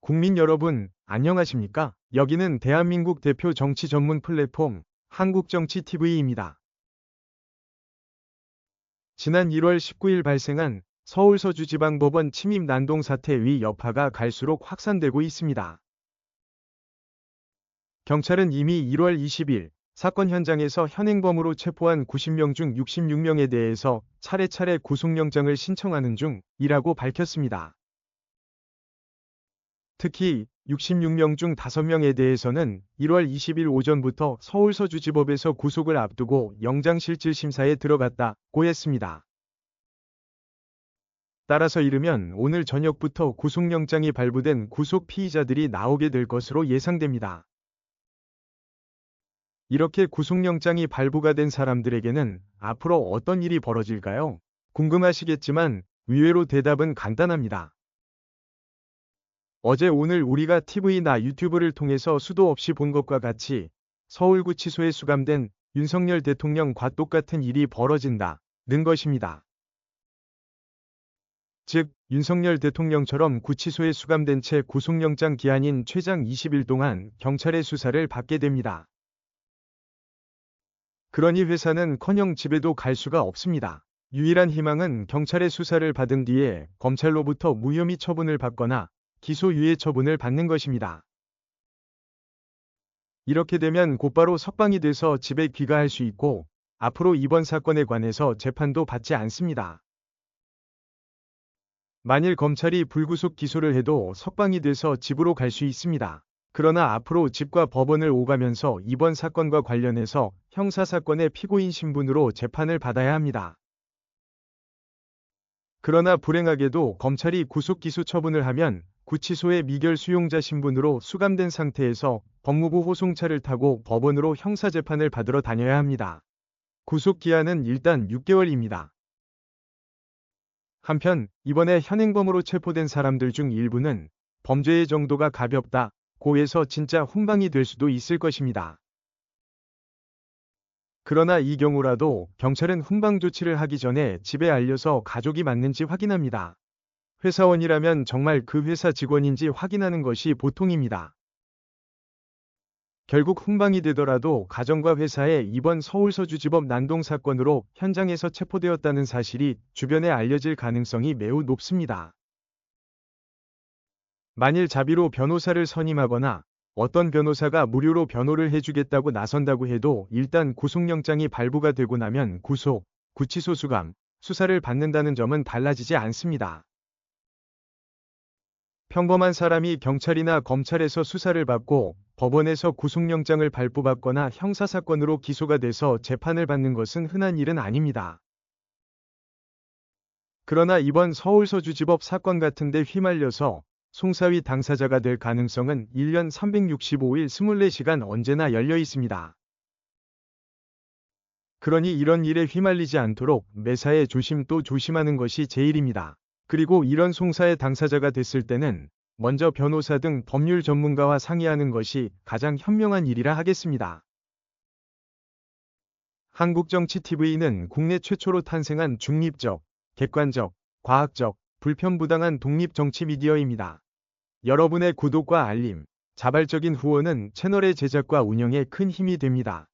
국민 여러분, 안녕하십니까? 여기는 대한민국 대표 정치 전문 플랫폼 한국정치TV입니다. 지난 1월 19일 발생한 서울 서주지방법원 침입 난동 사태의 여파가 갈수록 확산되고 있습니다. 경찰은 이미 1월 20일 사건 현장에서 현행범으로 체포한 90명 중 66명에 대해서 차례차례 구속영장을 신청하는 중이라고 밝혔습니다. 특히 66명 중 5명에 대해서는 1월 20일 오전부터 서울 서주지법에서 구속을 앞두고 영장실질심사에 들어갔다고 했습니다. 따라서 이르면 오늘 저녁부터 구속영장이 발부된 구속 피의자들이 나오게 될 것으로 예상됩니다. 이렇게 구속영장이 발부가 된 사람들에게는 앞으로 어떤 일이 벌어질까요? 궁금하시겠지만 의외로 대답은 간단합니다. 어제 오늘 우리가 TV나 유튜브를 통해서 수도 없이 본 것과 같이 서울구치소에 수감된 윤석열 대통령과 똑같은 일이 벌어진다는 것입니다. 즉, 윤석열 대통령처럼 구치소에 수감된 채 구속영장 기한인 최장 20일 동안 경찰의 수사를 받게 됩니다. 그러니 회사는커녕 집에도 갈 수가 없습니다. 유일한 희망은 경찰의 수사를 받은 뒤에 검찰로부터 무혐의 처분을 받거나 기소유예 처분을 받는 것입니다. 이렇게 되면 곧바로 석방이 돼서 집에 귀가할 수 있고 앞으로 이번 사건에 관해서 재판도 받지 않습니다. 만일 검찰이 불구속 기소를 해도 석방이 돼서 집으로 갈 수 있습니다. 그러나 앞으로 집과 법원을 오가면서 이번 사건과 관련해서 형사사건의 피고인 신분으로 재판을 받아야 합니다. 그러나 불행하게도 검찰이 구속기소 처분을 하면 구치소의 미결 수용자 신분으로 수감된 상태에서 법무부 호송차를 타고 법원으로 형사재판을 받으러 다녀야 합니다. 구속기한은 일단 6개월입니다. 한편 이번에 현행범으로 체포된 사람들 중 일부는 범죄의 정도가 가볍다고 해서 진짜 훈방이 될 수도 있을 것입니다. 그러나 이 경우라도 경찰은 훈방 조치를 하기 전에 집에 알려서 가족이 맞는지 확인합니다. 회사원이라면 정말 그 회사 직원인지 확인하는 것이 보통입니다. 결국 훈방이 되더라도 가정과 회사에 이번 서울 서주지법 난동 사건으로 현장에서 체포되었다는 사실이 주변에 알려질 가능성이 매우 높습니다. 만일 자비로 변호사를 선임하거나 어떤 변호사가 무료로 변호를 해주겠다고 나선다고 해도 일단 구속영장이 발부가 되고 나면 구속, 구치소 수감, 수사를 받는다는 점은 달라지지 않습니다. 평범한 사람이 경찰이나 검찰에서 수사를 받고 법원에서 구속영장을 발부받거나 형사사건으로 기소가 돼서 재판을 받는 것은 흔한 일은 아닙니다. 그러나 이번 서울 서주지법 사건 같은데 휘말려서 송사위 당사자가 될 가능성은 1년 365일 24시간 언제나 열려 있습니다. 그러니 이런 일에 휘말리지 않도록 매사에 조심 또 조심하는 것이 제일입니다. 그리고 이런 송사의 당사자가 됐을 때는 먼저 변호사 등 법률 전문가와 상의하는 것이 가장 현명한 일이라 하겠습니다. 한국정치TV는 국내 최초로 탄생한 중립적, 객관적, 과학적, 불편부당한 독립정치 미디어입니다. 여러분의 구독과 알림, 자발적인 후원은 채널의 제작과 운영에 큰 힘이 됩니다.